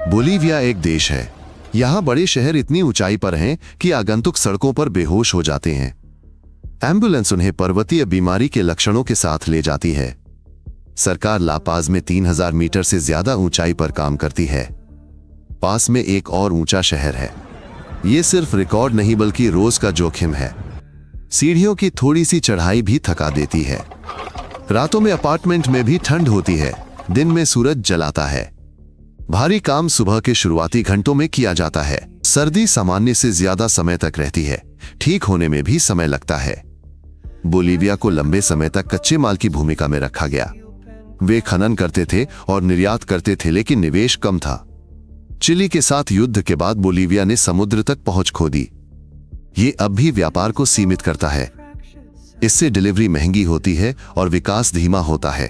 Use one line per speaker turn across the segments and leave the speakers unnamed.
Bolivia एक देश है। यहाँ बड़े शहर इतनी ऊंचाई पर हैं कि आगंतुक सड़कों पर बेहोश हो जाते हैं। एम्बुलेंस उन्हें पर्वतीय बीमारी के लक्षणों के साथ ले जाती है। सरकार लापाज में 3000 मीटर से ज्यादा ऊंचाई पर काम करती है। पास में एक और ऊंचा शहर है। ये सिर्फ रिकॉर्ड नहीं बल्कि रोज का जोखिम है। सीढ़ियों की थोड़ी सी चढ़ाई भी थका देती है। रातों में अपार्टमेंट में भी ठंड होती है, दिन में सूरज जलाता है। भारी काम सुबह के शुरुआती घंटों में किया जाता है। सर्दी सामान्य से ज्यादा समय तक रहती है, ठीक होने में भी समय लगता है। बोलीविया को लंबे समय तक कच्चे माल की भूमिका में रखा गया। वे खनन करते थे और निर्यात करते थे, लेकिन निवेश कम था। चिली के साथ युद्ध के बाद बोलीविया ने समुद्र तक पहुंच खो दी। ये अब भी व्यापार को सीमित करता है। इससे डिलीवरी महंगी होती है और विकास धीमा होता है।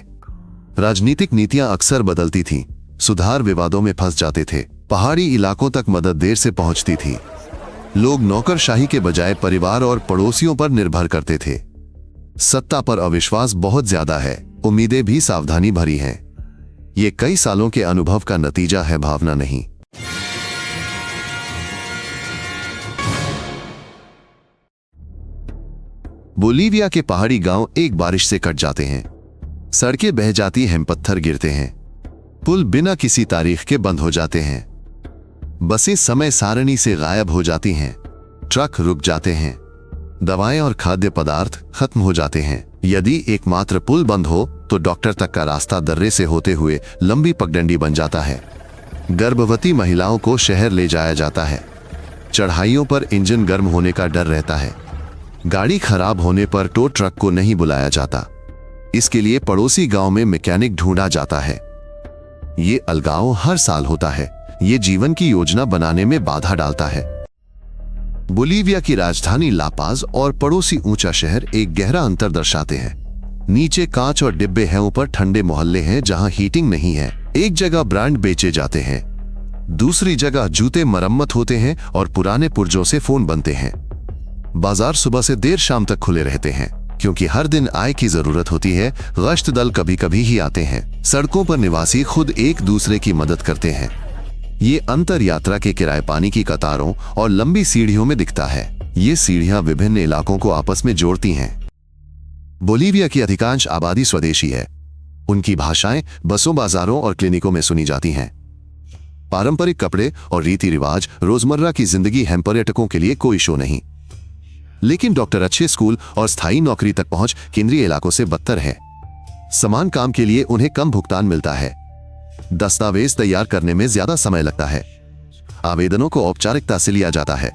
राजनीतिक नीतियां अक्सर बदलती थीं, सुधार विवादों में फंस जाते थे, पहाड़ी इलाकों तक मदद देर से पहुंचती थी। लोग नौकरशाही के बजाय परिवार और पड़ोसियों पर निर्भर करते थे। सत्ता पर अविश्वास बहुत ज्यादा है, उम्मीदें भी सावधानी भरी हैं। ये कई सालों के अनुभव का नतीजा है, भावना नहीं। बोलीविया के पहाड़ी गांव एक बारिश से कट जाते हैं। सड़कें बह जाती हैं, पत्थर गिरते हैं, पुल बिना किसी तारीख के बंद हो जाते हैं, बसें समय सारणी से गायब हो जाती हैं, ट्रक रुक जाते हैं, दवाएं और खाद्य पदार्थ खत्म हो जाते हैं। यदि एकमात्र पुल बंद हो तो डॉक्टर तक का रास्ता दर्रे से होते हुए लंबी पगडंडी बन जाता है। गर्भवती महिलाओं को शहर ले जाया जाता है। चढ़ाइयों पर इंजन गर्म होने का डर रहता है। गाड़ी खराब होने पर टो ट्रक को नहीं बुलाया जाता। इसके लिए पड़ोसी गांव में मैकेनिक ढूंढा जाता है। ये अलगाव हर साल होता है। ये जीवन की योजना बनाने में बाधा डालता है। बोलीविया की राजधानी लापाज और पड़ोसी ऊंचा शहर एक गहरा अंतर दर्शाते हैं। नीचे कांच और डिब्बे हैं, ऊपर ठंडे मोहल्ले हैं जहां हीटिंग नहीं है। एक जगह ब्रांड बेचे जाते हैं, दूसरी जगह जूते मरम्मत होते हैं और पुराने पुर्जों से फोन बनते हैं। बाजार सुबह से देर शाम तक खुले रहते हैं, क्योंकि हर दिन आय की जरूरत होती है। गश्त दल कभी कभी ही आते हैं। सड़कों पर निवासी खुद एक दूसरे की मदद करते हैं। ये अंतर यात्रा के किराए पानी की कतारों और लंबी सीढ़ियों में दिखता है। ये सीढ़ियां विभिन्न इलाकों को आपस में जोड़ती हैं। बोलीविया की अधिकांश आबादी स्वदेशी है। उनकी भाषाएं बसों, बाजारों और क्लिनिकों में सुनी जाती हैं। पारंपरिक कपड़े और रीति रिवाज रोजमर्रा की जिंदगी हैं। पर्यटकों के लिए कोई शो नहीं, लेकिन डॉक्टर, अच्छे स्कूल और स्थायी नौकरी तक पहुंच केंद्रीय इलाकों से बदतर है। समान काम के लिए उन्हें कम भुगतान मिलता है। दस्तावेज तैयार करने में ज्यादा समय लगता है। आवेदनों को औपचारिकता से लिया जाता है।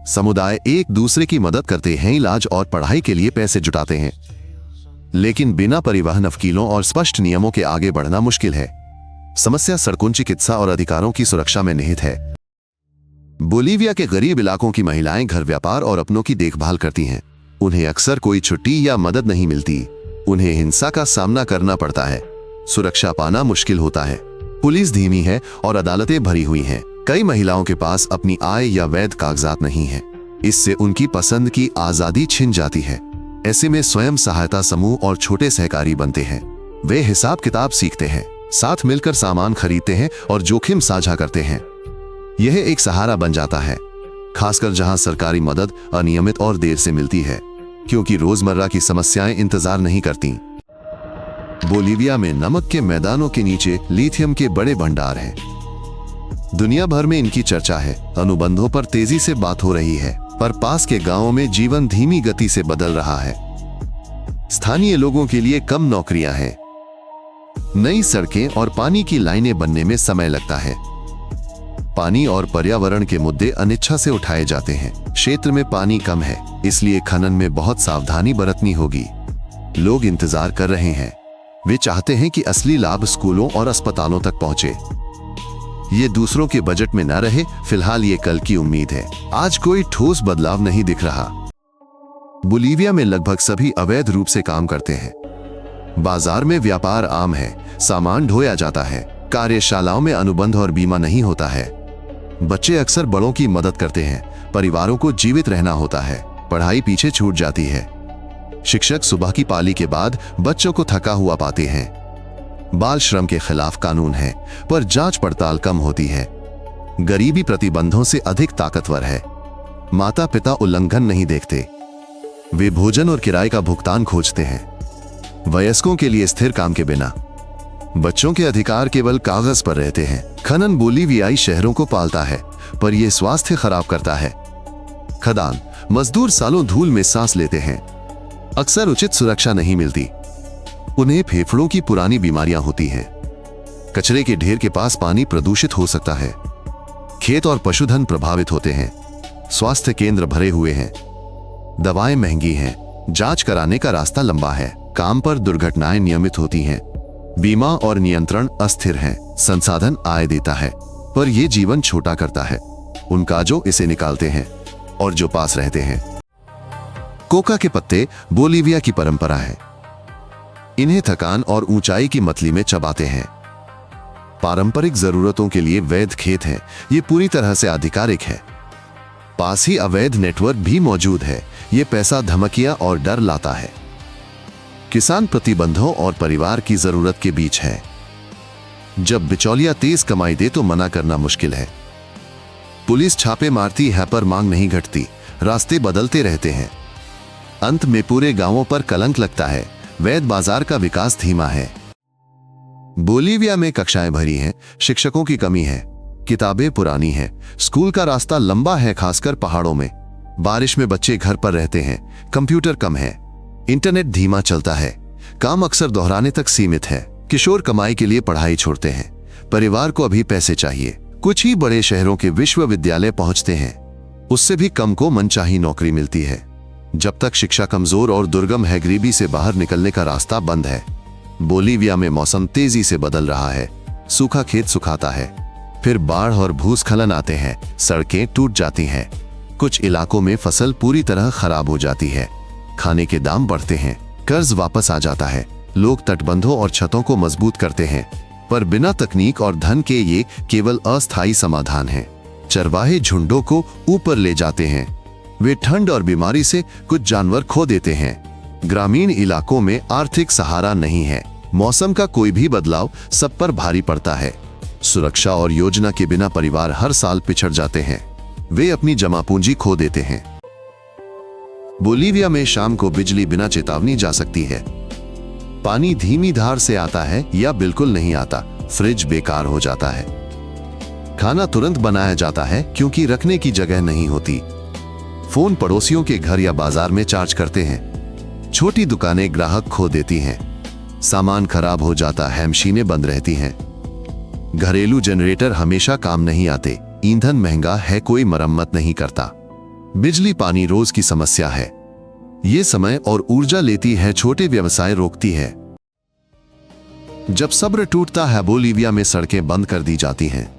समुदाय एक दूसरे की मदद करते हैं, इलाज और पढ़ाई के लिए पैसे जुटाते हैं, लेकिन बिना परिवहन, वकीलों और स्पष्ट नियमों के आगे बढ़ना मुश्किल है। समस्या सड़कों, चिकित्सा और अधिकारों की सुरक्षा में निहित है। बोलीविया के गरीब इलाकों की महिलाएं घर, व्यापार और अपनों की देखभाल करती हैं। उन्हें अक्सर कोई छुट्टी या मदद नहीं मिलती। उन्हें हिंसा का सामना करना पड़ता है। सुरक्षा पाना मुश्किल होता है। पुलिस धीमी है और अदालतें भरी हुई हैं। कई महिलाओं के पास अपनी आय या वैध कागजात नहीं है। इससे उनकी पसंद की आजादी छिन जाती है। ऐसे में स्वयं सहायता समूह और छोटे सहकारी बनते हैं। वे हिसाब किताब सीखते हैं, साथ मिलकर सामान खरीदते हैं और जोखिम साझा करते हैं। यह एक सहारा बन जाता है, खासकर जहां सरकारी मदद अनियमित और देर से मिलती है, क्योंकि रोजमर्रा की समस्याएं इंतजार नहीं करती। बोलीविया में नमक के मैदानों के नीचे लिथियम के बड़े भंडार हैं। दुनिया भर में इनकी चर्चा है। अनुबंधों पर तेजी से बात हो रही है, पर पास के गांवों में जीवन धीमी गति से बदल रहा है। स्थानीय लोगों के लिए कम नौकरियां हैं। नई सड़कें और पानी की लाइनें बनने में समय लगता है। पानी और पर्यावरण के मुद्दे अनिच्छा से उठाए जाते हैं। क्षेत्र में पानी कम है, इसलिए खनन में बहुत सावधानी बरतनी होगी। लोग इंतजार कर रहे हैं। वे चाहते हैं कि असली लाभ स्कूलों और अस्पतालों तक पहुंचे। ये दूसरों के बजट में न रहे। फिलहाल ये कल की उम्मीद है। आज कोई ठोस बदलाव नहीं दिख रहा। बोलीविया में लगभग सभी अवैध रूप से काम करते हैं। बाजार में व्यापार आम है, सामान ढोया जाता है। कार्यशालाओं में अनुबंध और बीमा नहीं होता है। बच्चे अक्सर बड़ों की मदद करते हैं। परिवारों को जीवित रहना होता है। पढ़ाई पीछे छूट जाती है। शिक्षक सुबह की पाली के बाद बच्चों को थका हुआ पाते हैं। बाल श्रम के खिलाफ कानून है, पर जांच पड़ताल कम होती है। गरीबी प्रतिबंधों से अधिक ताकतवर है। माता पिता उल्लंघन नहीं देखते, वे भोजन और किराए का भुगतान खोजते हैं। वयस्कों के लिए स्थिर काम के बिना बच्चों के अधिकार केवल कागज पर रहते हैं। खनन बोलीवियाई शहरों को पालता है, पर यह स्वास्थ्य खराब करता है। खदान मजदूर सालों धूल में सांस लेते हैं, अक्सर उचित सुरक्षा नहीं मिलती। उन्हें फेफड़ों की पुरानी बीमारियां होती हैं। कचरे के ढेर के पास पानी प्रदूषित हो सकता है। खेत और पशुधन प्रभावित होते हैं। स्वास्थ्य केंद्र भरे हुए हैं। दवाएं महंगी हैं। जांच कराने का रास्ता लंबा है। काम पर दुर्घटनाएं नियमित होती हैं। बीमा और नियंत्रण अस्थिर हैं। संसाधन आय देता है, पर यह जीवन छोटा करता है उनका जो इसे निकालते हैं और जो पास रहते हैं। कोका के पत्ते बोलीविया की परंपरा है। इन्हें थकान और ऊंचाई की मतली में चबाते हैं। पारंपरिक जरूरतों के लिए वैध खेत है। ये पूरी तरह से आधिकारिक है। पास ही अवैध नेटवर्क भी मौजूद है। ये पैसा, धमकियां और डर लाता है। किसान प्रतिबंधों और परिवार की जरूरत के बीच है। जब बिचौलिया तेज कमाई दे तो मना करना मुश्किल है। पुलिस छापे मारती है, पर मांग नहीं घटती। रास्ते बदलते रहते हैं। अंत में पूरे गांवों पर कलंक लगता है। वैध बाजार का विकास धीमा है। बोलीविया में कक्षाएं भरी हैं, शिक्षकों की कमी है, किताबें पुरानी हैं, स्कूल का रास्ता लंबा है, खासकर पहाड़ों में। बारिश में बच्चे घर पर रहते हैं, कंप्यूटर कम है, इंटरनेट धीमा चलता है, काम अक्सर दोहराने तक सीमित है। किशोर कमाई के लिए पढ़ाई छोड़ते हैं, परिवार को अभी पैसे चाहिए। कुछ ही बड़े शहरों के विश्वविद्यालय पहुंचते हैं, उससे भी कम को मनचाही नौकरी मिलती है। जब तक शिक्षा कमजोर और दुर्गम है, गरीबी से बाहर निकलने का रास्ता बंद है। बोलीविया में मौसम तेजी से बदल रहा है। सूखा खेत सुखाता है, फिर बाढ़ और भूस्खलन आते हैं, सड़कें टूट जाती हैं। कुछ इलाकों में फसल पूरी तरह खराब हो जाती है। खाने के दाम बढ़ते हैं, कर्ज वापस आ जाता है। लोग तटबंधों और छतों को मजबूत करते हैं, पर बिना तकनीक और धन के ये केवल अस्थायी समाधान है। चरवाहे झुंडों को ऊपर ले जाते हैं। वे ठंड और बीमारी से कुछ जानवर खो देते हैं। ग्रामीण इलाकों में आर्थिक सहारा नहीं है। मौसम का कोई भी बदलाव सब पर भारी पड़ता है। सुरक्षा और योजना के बिना परिवार हर साल पिछड़ जाते हैं। वे अपनी जमा पूंजी खो देते हैं। बोलीविया में शाम को बिजली बिना चेतावनी जा सकती है। पानी धीमी धार से आता है या बिल्कुल नहीं आता। फ्रिज बेकार हो जाता है। खाना तुरंत बनाया जाता है क्योंकि रखने की जगह नहीं होती। फोन पड़ोसियों के घर या बाजार में चार्ज करते हैं। छोटी दुकानें ग्राहक खो देती हैं। सामान खराब हो जाता है, मशीनें बंद रहती हैं। घरेलू जनरेटर हमेशा काम नहीं आते। ईंधन महंगा है, कोई मरम्मत नहीं करता। बिजली पानी रोज की समस्या है। ये समय और ऊर्जा लेती है, छोटे व्यवसाय रोकती है। जब सब्र टूटता है, बोलीविया में सड़कें बंद कर दी जाती हैं।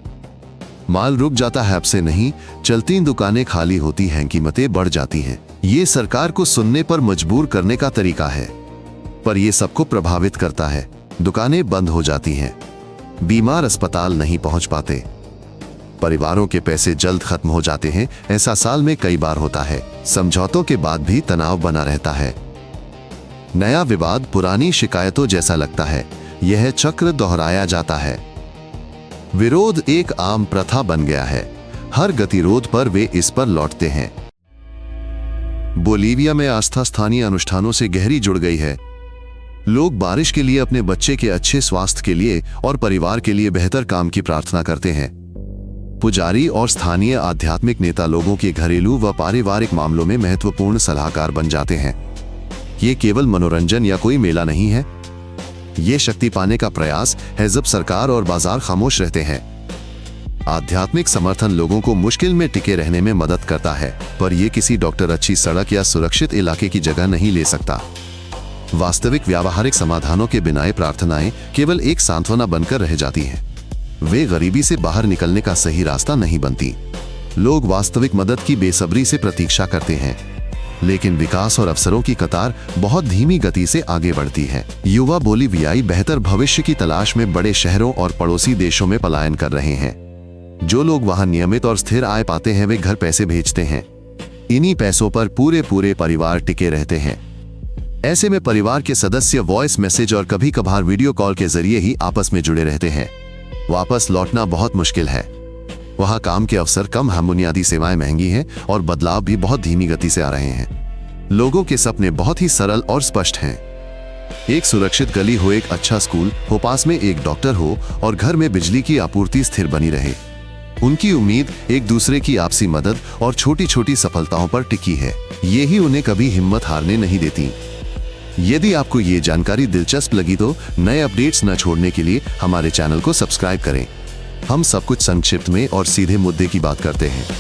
माल रुक जाता है, अब से नहीं। चलती दुकानें खाली होती हैं, कीमतें बढ़ जाती हैं। ये सरकार को सुनने पर मजबूर करने का तरीका है, पर यह सबको प्रभावित करता है। दुकानें बंद हो जाती हैं। बीमार अस्पताल नहीं पहुंच पाते। परिवारों के पैसे जल्द खत्म हो जाते हैं। ऐसा साल में कई बार होता है। समझौतों के बाद भी तनाव बना रहता है। नया विवाद पुरानी शिकायतों जैसा लगता है। यह चक्र दोहराया जाता है। विरोध एक आम प्रथा बन गया है। हर गतिरोध पर वे इस पर लौटते हैं। बोलीविया में आस्था स्थानीय अनुष्ठानों से गहरी जुड़ गई है। लोग बारिश के लिए, अपने बच्चे के अच्छे स्वास्थ्य के लिए और परिवार के लिए बेहतर काम की प्रार्थना करते हैं। पुजारी और स्थानीय आध्यात्मिक नेता लोगों के घरेलू व पारिवारिक मामलों में महत्वपूर्ण सलाहकार बन जाते हैं। ये केवल मनोरंजन या कोई मेला नहीं है। ये शक्ति पाने का प्रयास है जब सरकार और बाजार खामोश रहते हैं। आध्यात्मिक समर्थन लोगों को मुश्किल में टिके रहने में मदद करता है, पर यह किसी डॉक्टर, अच्छी सड़क या सुरक्षित इलाके की जगह नहीं ले सकता। वास्तविक व्यावहारिक समाधानों के बिना ये प्रार्थनाएं केवल एक सांत्वना बनकर रह जाती हैं। वे गरीबी से बाहर निकलने का सही रास्ता नहीं बनती। लोग वास्तविक मदद की बेसब्री से प्रतीक्षा करते हैं, लेकिन विकास और अवसरों की कतार बहुत धीमी गति से आगे बढ़ती है। युवा बोलीवियाई बेहतर भविष्य की तलाश में बड़े शहरों और पड़ोसी देशों में पलायन कर रहे हैं। जो लोग वहां नियमित और स्थिर आय पाते हैं, वे घर पैसे भेजते हैं। इन्हीं पैसों पर पूरे परिवार टिके रहते हैं। ऐसे में परिवार के सदस्य वॉइस मैसेज और कभी कभार वीडियो कॉल के जरिए ही आपस में जुड़े रहते हैं। वापस लौटना बहुत मुश्किल है। वहाँ काम के अवसर कम हैं, बुनियादी सेवाएं महंगी हैं और बदलाव भी बहुत धीमी गति से आ रहे हैं। लोगों के सपने बहुत ही सरल और स्पष्ट हैं। एक सुरक्षित गली हो, एक अच्छा स्कूल हो, पास में एक डॉक्टर हो और घर में बिजली की आपूर्ति स्थिर बनी रहे। उनकी उम्मीद एक दूसरे की आपसी मदद और छोटी छोटी सफलताओं पर टिकी है। यही उन्हें कभी हिम्मत हारने नहीं देती। यदि आपको ये जानकारी दिलचस्प लगी तो नए अपडेट्स न छोड़ने के लिए हमारे चैनल को सब्सक्राइब करें। हम सब कुछ संक्षिप्त में और सीधे मुद्दे की बात करते हैं।